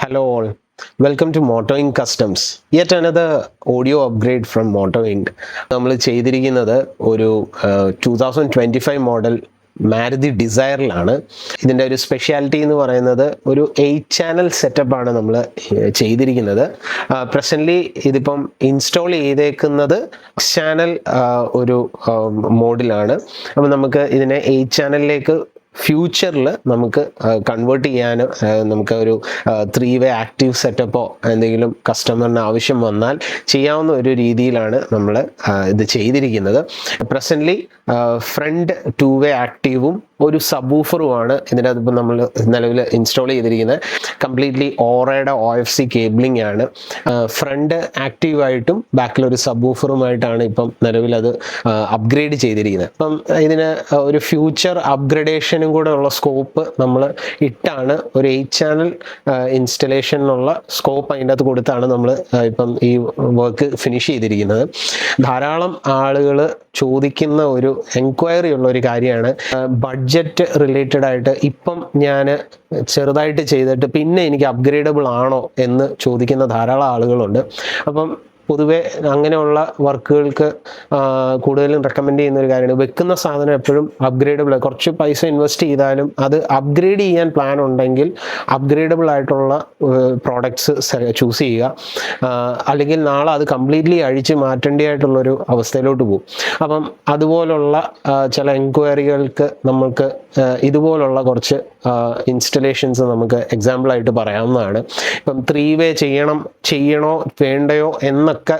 Hello all, welcome to Moto Inc Customs. Yet another audio upgrade from Moto Inc. നമ്മൾ ചെയ്തിരിക്കുന്നത് ഒരു 2025 model Maruti ഡിസയറിലാണ്. ഇതിൻ്റെ ഒരു സ്പെഷ്യാലിറ്റി എന്ന് പറയുന്നത് ഒരു 8 ചാനൽ സെറ്റപ്പാണ് നമ്മൾ ചെയ്തിരിക്കുന്നത്. പ്രസൻ്റ്ലി ഇതിപ്പം ഇൻസ്റ്റാൾ ചെയ്തേക്കുന്നത് 6 ചാനൽ ഒരു മോഡിലാണ്. അപ്പോൾ നമുക്ക് ഇതിനെ 8 ചാനലിലേക്ക് ഫ്യൂച്ചറിൽ നമുക്ക് കൺവേർട്ട് ചെയ്യാൻ നമുക്ക് ഒരു 3-വേ ആക്റ്റീവ് സെറ്റപ്പോ എന്തെങ്കിലും കസ്റ്റമറിന് ആവശ്യം വന്നാൽ ചെയ്യാവുന്ന ഒരു രീതിയിലാണ് നമ്മൾ ഇത് ചെയ്തിരിക്കുന്നത്. പ്രസൻ്റ്ലി ഫ്രണ്ട് 2-വേ ആക്റ്റീവും ഒരു സബ്വൂഫറുമാണ് ഇതിൻ്റെ അതിപ്പോൾ നമ്മൾ നിലവിൽ ഇൻസ്റ്റാൾ ചെയ്തിരിക്കുന്നത്. കംപ്ലീറ്റ്ലി ഓറയുടെ OFC കേബിളിംഗ് ആണ്. ഫ്രണ്ട് ആക്റ്റീവായിട്ടും ബാക്കിൽ ഒരു സബ്വൂഫറുമായിട്ടാണ് ഇപ്പം നിലവിൽ അത് അപ്ഗ്രേഡ് ചെയ്തിരിക്കുന്നത്. അപ്പം ഇതിന് ഒരു ഫ്യൂച്ചർ അപ്ഗ്രഡേഷനും കൂടെ ഉള്ള സ്കോപ്പ് നമ്മൾ ഇട്ടാണ് ഒരു 8 ചാനൽ ഇൻസ്റ്റലേഷനുള്ള സ്കോപ്പ് അതിൻ്റെ അകത്ത് കൊടുത്താണ് നമ്മൾ ഇപ്പം ഈ വർക്ക് ഫിനിഷ് ചെയ്തിരിക്കുന്നത്. ധാരാളം ആളുകൾ ചോദിക്കുന്ന ഒരു എൻക്വയറി ഉള്ള ഒരു കാര്യമാണ് ബഡ്ജറ്റ് റിലേറ്റഡ് ആയിട്ട് ഇപ്പം ഞാൻ ചെറുതായിട്ട് ചെയ്തിട്ട് പിന്നെ എനിക്ക് അപ്ഗ്രേഡബിൾ ആണോ എന്ന് ചോദിക്കുന്ന ധാരാളം ആളുകളുണ്ട്. അപ്പം പൊതുവെ അങ്ങനെയുള്ള വർക്കുകൾക്ക് കൂടുതലും റെക്കമെൻഡ് ചെയ്യുന്ന ഒരു കാര്യമാണ് വെക്കുന്ന സാധനം എപ്പോഴും അപ്ഗ്രേഡബിൾ. കുറച്ച് പൈസ ഇൻവെസ്റ്റ് ചെയ്താലും അത് അപ്ഗ്രേഡ് ചെയ്യാൻ പ്ലാൻ ഉണ്ടെങ്കിൽ അപ്ഗ്രേഡബിൾ ആയിട്ടുള്ള പ്രോഡക്ട്സ് ചൂസ് ചെയ്യുക. അല്ലെങ്കിൽ നാളെ അത് കംപ്ലീറ്റ്ലി അഴിച്ച് മാറ്റേണ്ടതായിട്ടുള്ളൊരു അവസ്ഥയിലോട്ട് പോകും. അപ്പം അതുപോലുള്ള ചില എൻക്വയറികൾക്ക് നമ്മൾക്ക് ഇതുപോലുള്ള കുറച്ച് ഇൻസ്റ്റലേഷൻസ് നമുക്ക് എക്സാമ്പിളായിട്ട് പറയാവുന്നതാണ്. ഇപ്പം 3-വേ ചെയ്യണോ വേണ്ടയോ എന്നൊക്കെ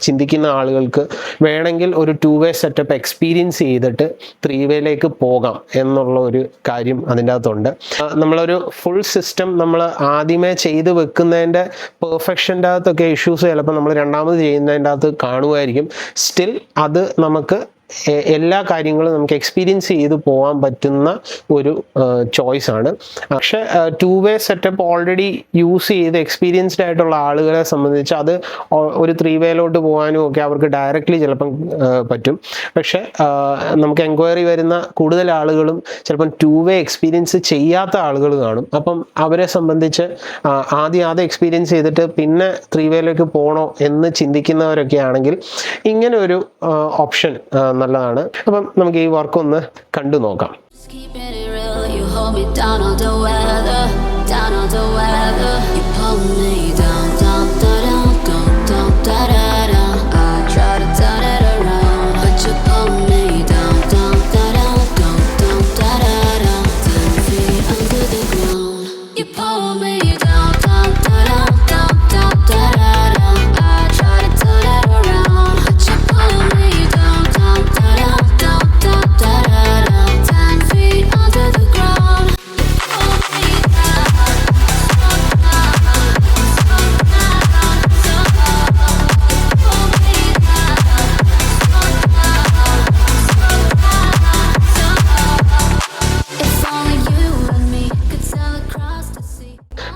ചിന്തിക്കുന്ന ആളുകൾക്ക് വേണമെങ്കിൽ ഒരു 2-വേ സെറ്റപ്പ് എക്സ്പീരിയൻസ് ചെയ്തിട്ട് 3-വേയിലേക്ക് പോകാം എന്നുള്ള ഒരു കാര്യം അതിൻ്റെ അകത്തുണ്ട്. നമ്മളൊരു ഫുൾ സിസ്റ്റം നമ്മൾ ആദ്യമേ ചെയ്ത് വെക്കുന്നതിൻ്റെ പെർഫെക്ഷൻ്റെ അകത്തൊക്കെ ഇഷ്യൂസ് ചിലപ്പോൾ നമ്മൾ രണ്ടാമത് ചെയ്യുന്നതിൻ്റെ അകത്ത് കാണുമായിരിക്കും. സ്റ്റിൽ അത് നമുക്ക് എല്ലാ കാര്യങ്ങളും നമുക്ക് എക്സ്പീരിയൻസ് ചെയ്ത് പോകാൻ പറ്റുന്ന ഒരു ചോയ്സാണ്. പക്ഷേ 2-വേ സെറ്റപ്പ് ഓൾറെഡി യൂസ് ചെയ്ത് എക്സ്പീരിയൻസ്ഡ് ആയിട്ടുള്ള ആളുകളെ സംബന്ധിച്ച് അത് ഒരു 3-വേയിലോട്ട് പോകാനും ഒക്കെ അവർക്ക് ഡയറക്റ്റ്ലി ചിലപ്പം പറ്റും. പക്ഷേ നമുക്ക് എൻക്വയറി വരുന്ന കൂടുതൽ ആളുകളും ചിലപ്പം 2-വേ എക്സ്പീരിയൻസ് ചെയ്യാത്ത ആളുകൾ കാണും. അപ്പം അവരെ സംബന്ധിച്ച് ആദ്യം എക്സ്പീരിയൻസ് ചെയ്തിട്ട് പിന്നെ 3-വേയിലേക്ക് പോകണോ എന്ന് ചിന്തിക്കുന്നവരൊക്കെ ആണെങ്കിൽ ഇങ്ങനെ ഒരു ഓപ്ഷൻ നല്ലതാണ്. അപ്പം നമുക്ക് ഈ വർക്ക് ഒന്ന് കണ്ടു നോക്കാം.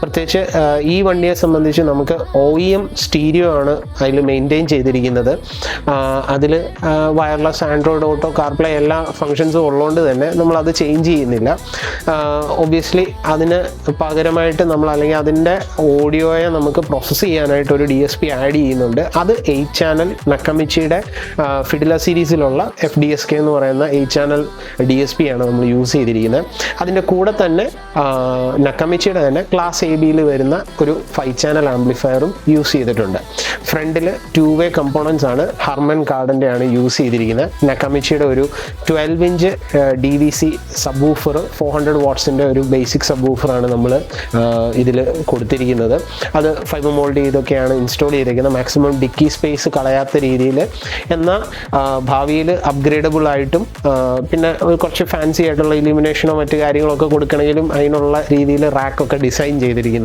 പ്രത്യേകിച്ച് ഈ വണ്ടിയെ സംബന്ധിച്ച് നമുക്ക് OEM സ്റ്റീരിയോ ആണ് അതിൽ മെയിൻറ്റെയിൻ ചെയ്തിരിക്കുന്നത്. അതിൽ വയർലെസ് ആൻഡ്രോയിഡ് ഓട്ടോ കാർപ്ലേ എല്ലാ ഫങ്ഷൻസും ഉള്ളതുകൊണ്ട് തന്നെ നമ്മളത് ചേഞ്ച് ചെയ്യുന്നില്ല. ഒബ്വിയസ്ലി അതിന് പകരമായിട്ട് നമ്മൾ അല്ലെങ്കിൽ അതിൻ്റെ ഓഡിയോയെ നമുക്ക് പ്രോസസ്സ് ചെയ്യാനായിട്ട് ഒരു DSP ആഡ് ചെയ്യുന്നുണ്ട്. അത് 8 ചാനൽ നക്കമിച്ചിയുടെ ഫിഡില സീരീസിലുള്ള FDSK എന്ന് പറയുന്ന 8 ചാനൽ DSP ആണ് നമ്മൾ യൂസ് ചെയ്തിരിക്കുന്നത്. അതിൻ്റെ കൂടെ തന്നെ നക്കമിച്ചിയുടെ തന്നെ ക്ലാസ് AB-യിൽ വരുന്ന ഒരു 5 ചാനൽ ആംപ്ലിഫയറും യൂസ് ചെയ്തിട്ടുണ്ട്. ഫ്രണ്ടിൽ 2-വേ കമ്പോണൻസ് ആണ് ഹർമൻ കാർഡിൻ്റെ ആണ് യൂസ് ചെയ്തിരിക്കുന്നത്. നക്കമിച്ചിയുടെ ഒരു 12-ഇഞ്ച് DVC സബ്വൂഫർ 400 വാട്ട്സിൻ്റെ ഒരു ബേസിക് സബ്വൂഫറാണ് നമ്മൾ ഇതിൽ കൊടുത്തിരിക്കുന്നത്. അത് ഫൈബർ മോൾഡ് ചെയ്തൊക്കെയാണ് ഇൻസ്റ്റാൾ ചെയ്തിരിക്കുന്നത്. മാക്സിമം ഡിക്കി സ്പേസ് കളയാത്ത രീതിയിൽ, എന്നാൽ ഭാവിയിൽ അപ്ഗ്രേഡബിൾ ആയിട്ടും പിന്നെ കുറച്ച് ഫാൻസി ആയിട്ടുള്ള ഇലിമിനേഷനോ മറ്റു കാര്യങ്ങളൊക്കെ കൊടുക്കണമെങ്കിലും അതിനുള്ള രീതിയിൽ റാക്കൊക്കെ ഡിസൈൻ ചെയ്തിരിക്കുന്നത്.